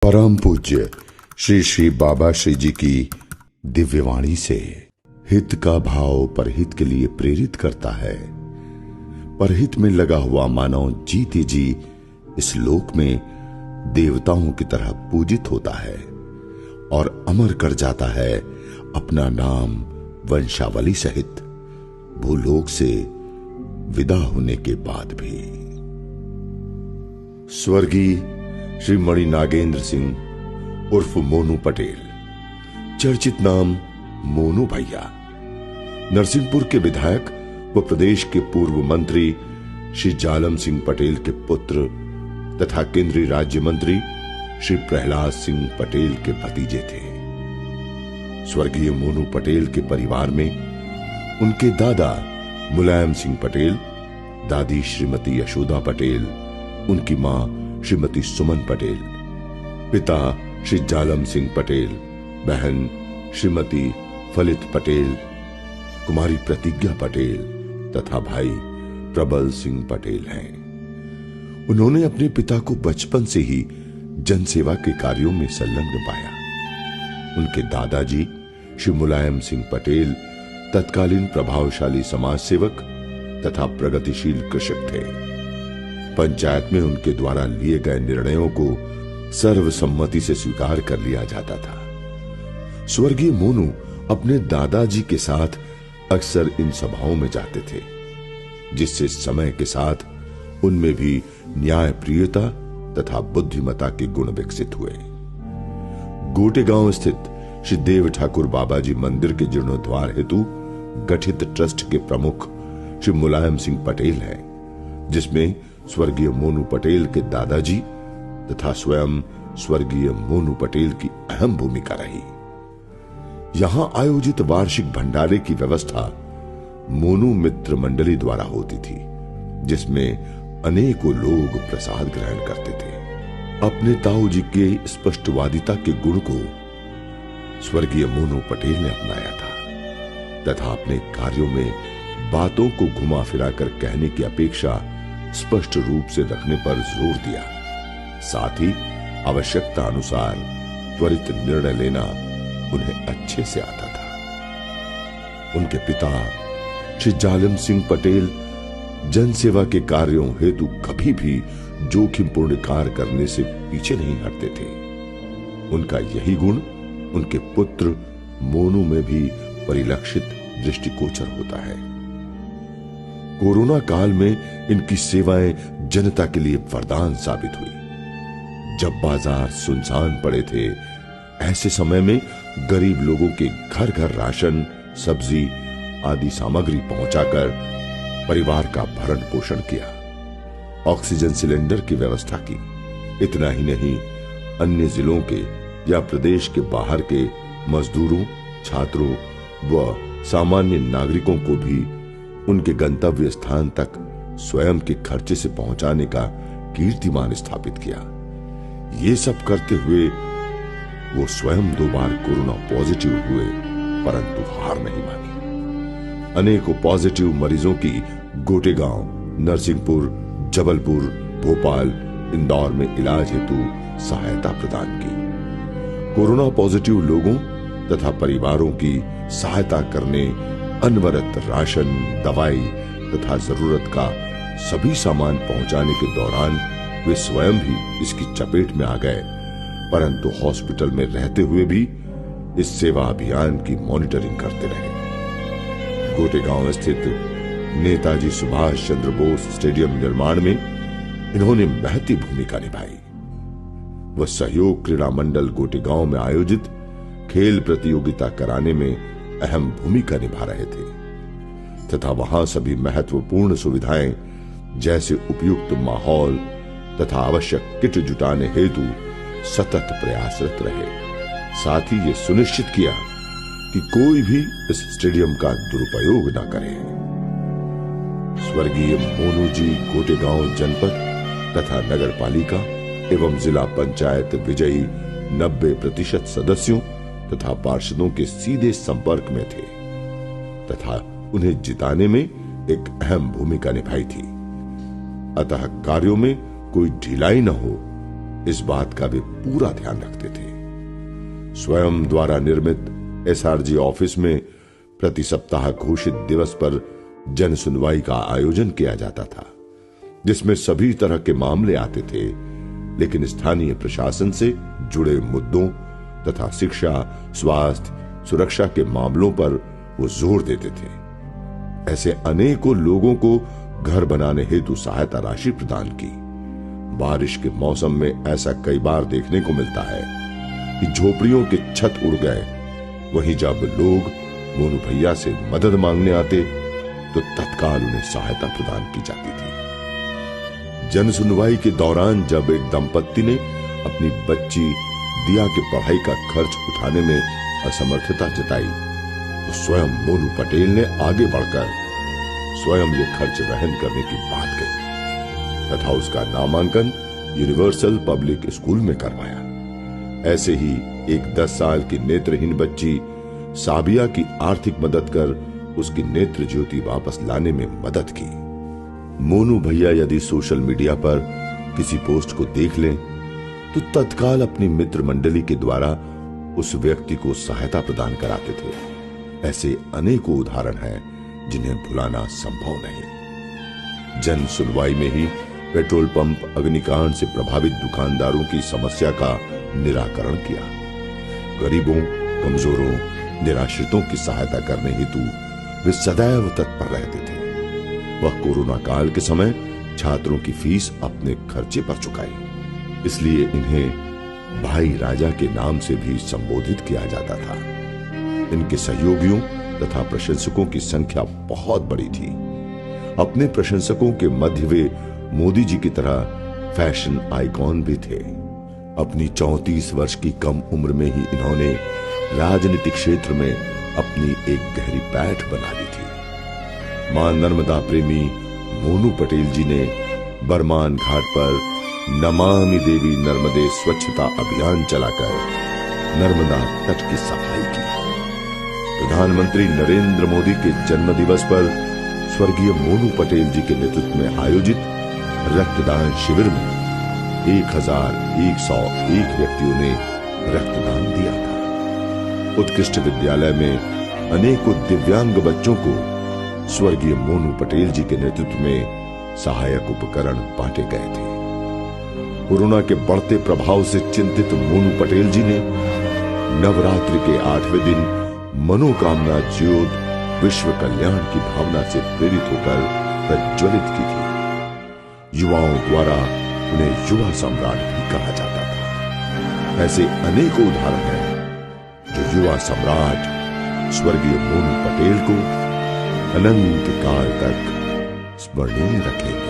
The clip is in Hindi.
परम पूज्य श्री श्री बाबा श्री जी की दिव्यवाणी से हित का भाव परहित के लिए प्रेरित करता है। परहित में लगा हुआ मानव जीते जी इस लोक में देवताओं की तरह पूजित होता है और अमर कर जाता है अपना नाम वंशावली सहित भूलोक से विदा होने के बाद भी। स्वर्गीय श्री मणि नागेंद्र सिंह उर्फ मोनू पटेल, चर्चित नाम मोनू भैया, नरसिंहपुर के विधायक व प्रदेश के पूर्व मंत्री श्री जालम सिंह पटेल के पुत्र तथा केंद्रीय राज्य मंत्री श्री प्रहलाद सिंह पटेल के भतीजे थे। स्वर्गीय मोनू पटेल के परिवार में उनके दादा मुलायम सिंह पटेल, दादी श्रीमती यशोदा पटेल, उनकी मां श्रीमती सुमन पटेल, पिता श्री जालम सिंह पटेल, बहन श्रीमती फलित पटेल, कुमारी प्रतिज्ञा पटेल तथा भाई प्रबल सिंह पटेल हैं। उन्होंने अपने पिता को बचपन से ही जनसेवा के कार्यों में संलग्न पाया। उनके दादाजी श्री मुलायम सिंह पटेल तत्कालीन प्रभावशाली समाज सेवक तथा प्रगतिशील कृषक थे। पंचायत में उनके द्वारा लिए गए निर्णयों को सर्वसम्मति से स्वीकार कर लिया जाता था। स्वर्गीय मोनू अपने दादाजी के साथ अक्सर इन सभाओं में जाते थे, जिससे समय के साथ उनमें भी न्यायप्रियता तथा बुद्धिमता के गुण विकसित हुए। गोटेगांव स्थित श्री देव ठाकुर बाबाजी मंदिर के जीर्णोद्धार हेतु गठित ट्रस्ट के प्रमुख श्री मुलायम सिंह पटेल हैं, जिसमें स्वर्गीय मोनू पटेल के दादाजी तथा स्वयं स्वर्गीय मोनू पटेल की अहम भूमिका रही। यहां आयोजित वार्षिक भंडारे की व्यवस्था मोनू मित्र मंडली द्वारा होती थी, जिसमें अनेकों लोग प्रसाद ग्रहण करते थे। अपने ताऊजी के स्पष्टवादिता के गुण को स्वर्गीय मोनू पटेल ने अपनाया था तथा अपने कार्यों में बातों को घुमा फिरा कर कहने की अपेक्षा स्पष्ट रूप से रखने पर जोर दिया। साथ ही आवश्यकता अनुसार त्वरित निर्णय लेना उन्हें अच्छे से आता था। उनके पिता श्री जालिम सिंह पटेल जनसेवा के कार्यों हेतु कभी भी जोखिमपूर्ण कार्य करने से पीछे नहीं हटते थे। उनका यही गुण उनके पुत्र मोनू में भी परिलक्षित दृष्टिगोचर होता है। कोरोना काल में इनकी सेवाएं जनता के लिए वरदान साबित हुई। जब बाजार सुनसान पड़े थे, ऐसे समय में गरीब लोगों के घर घर राशन, सब्जी आदि सामग्री पहुंचाकर परिवार का भरण पोषण किया। ऑक्सीजन सिलेंडर की व्यवस्था की। इतना ही नहीं, अन्य जिलों के या प्रदेश के बाहर के मजदूरों, छात्रों व सामान्य नागरिकों को भी उनके गंतव्य स्थान तक स्वयं के खर्चे से पहुंचाने का कीर्तिमान स्थापित किया। ये सब करते हुए वो स्वयं 2 बार कोरोना पॉजिटिव हुए, परंतु हार नहीं मानी। अनेकों पॉजिटिव मरीजों की गोटेगांव, नरसिंहपुर, जबलपुर, भोपाल, इंदौर में इलाज हेतु सहायता प्रदान की। कोरोना पॉजिटिव लोगों तथा परिवारों की सहायता करने अनवरत राशन, दवाई तथा जरूरत का सभी सामान पहुंचाने के दौरान वे स्वयं भी इसकी चपेट में आ गए, परंतु हॉस्पिटल में रहते हुए भी इस सेवा अभियान की मॉनिटरिंग करते रहे। गोटेगांव स्थित नेताजी सुभाष चंद्र बोस स्टेडियम निर्माण में इन्होंने महती भूमिका निभाई। वह सहयोग क्रीड़ा मंडल गोटेगांव में आयोजित खेल प्रतियोगिता कराने में अहम भूमिका निभा रहे थे तथा वहां सभी महत्वपूर्ण सुविधाएं जैसे उपयुक्त माहौल तथा आवश्यक किट जुटाने हेतु सतत प्रयासरत रहे। साथ ही ये सुनिश्चित किया कि कोई भी इस स्टेडियम का दुरुपयोग न करे। स्वर्गीय मोनू जी गोटेगांव जनपद तथा नगर पालिका एवं जिला पंचायत विजयी 90% सदस्यों तथा पार्षदों के सीधे संपर्क में थे तथा उन्हें जिताने में एक अहम भूमिका निभाई थी। अतः कार्यों में कोई ढिलाई न हो, इस बात का वे पूरा ध्यान रखते थे। स्वयं द्वारा निर्मित SRG ऑफिस में प्रति सप्ताह घोषित दिवस पर जन सुनवाई का आयोजन किया जाता था, जिसमें सभी तरह के मामले आते थे, लेकिन स्थानीय प्रशासन से जुड़े मुद्दों तथा शिक्षा, स्वास्थ्य, सुरक्षा के मामलों पर वो जोर देते थे। ऐसे अनेकों लोगों को घर बनाने हेतु सहायता राशि प्रदान की। बारिश के मौसम में ऐसा कई बार देखने को मिलता है कि झोपड़ियों के छत उड़ गए, वहीं जब लोग मोनू भैया से मदद मांगने आते तो तत्काल उन्हें सहायता प्रदान की जाती थी। जन सुनवाई के दौरान जब एक दंपत्ति ने अपनी बच्ची दिया के पढ़ाई का खर्च उठाने में असमर्थता जताई तो स्वयं मोनू पटेल ने आगे बढ़कर स्वयं ये खर्च वहन करने की बात कही तथा उसका नामांकन यूनिवर्सल पब्लिक स्कूल में करवाया। ऐसे ही एक 10 साल की नेत्रहीन बच्ची साबिया की आर्थिक मदद कर उसकी नेत्र ज्योति वापस लाने में मदद की। मोनू भैया यदि सोशल मीडिया पर किसी पोस्ट को देख लें तो तत्काल अपनी मित्र मंडली के द्वारा उस व्यक्ति को सहायता प्रदान कराते थे। ऐसे अनेकों उदाहरण हैं जिन्हें भुलाना संभव नहीं। जन सुनवाई में ही पेट्रोल पंप अग्निकांड से प्रभावित दुकानदारों की समस्या का निराकरण किया। गरीबों, कमजोरों, निराश्रितों की सहायता करने हेतु वे सदैव तत्पर रहते थे। वह कोरोना काल के समय छात्रों की फीस अपने खर्चे पर चुकाई, इसलिए इन्हें भाई राजा के नाम से भी संबोधित किया जाता था। इनके सहयोगियों तथा प्रशंसकों की संख्या बहुत बड़ी थी। अपने प्रशंसकों के मध्य वे मोदी जी की तरह फैशन आइकॉन भी थे। अपनी 34 वर्ष की कम उम्र में ही इन्होंने राजनीतिक क्षेत्र में अपनी एक गहरी पैठ बना ली थी। मां नर्मदा प्रेमी मोनू पटेल जी ने बरमान घाट पर नमामि देवी नर्मदे स्वच्छता अभियान चलाकर नर्मदा तट की सफाई की। प्रधानमंत्री नरेंद्र मोदी के जन्मदिवस पर स्वर्गीय मोनू पटेल जी के नेतृत्व में आयोजित रक्तदान शिविर में 1101 व्यक्तियों ने रक्तदान दिया था। उत्कृष्ट विद्यालय में अनेकों दिव्यांग बच्चों को स्वर्गीय मोनू पटेल जी के नेतृत्व में सहायक उपकरण बांटे गए थे। कोरोना के बढ़ते प्रभाव से चिंतित मोनू पटेल जी ने नवरात्रि के 8वें दिन मनोकामना ज्योत विश्व कल्याण की भावना से प्रेरित होकर प्रज्वलित की थी। युवाओं द्वारा उन्हें युवा सम्राट भी कहा जाता था। ऐसे अनेकों उदाहरण हैं जो युवा सम्राट स्वर्गीय मोनू पटेल को अनंत काल तक स्मरणीय रखेंगे।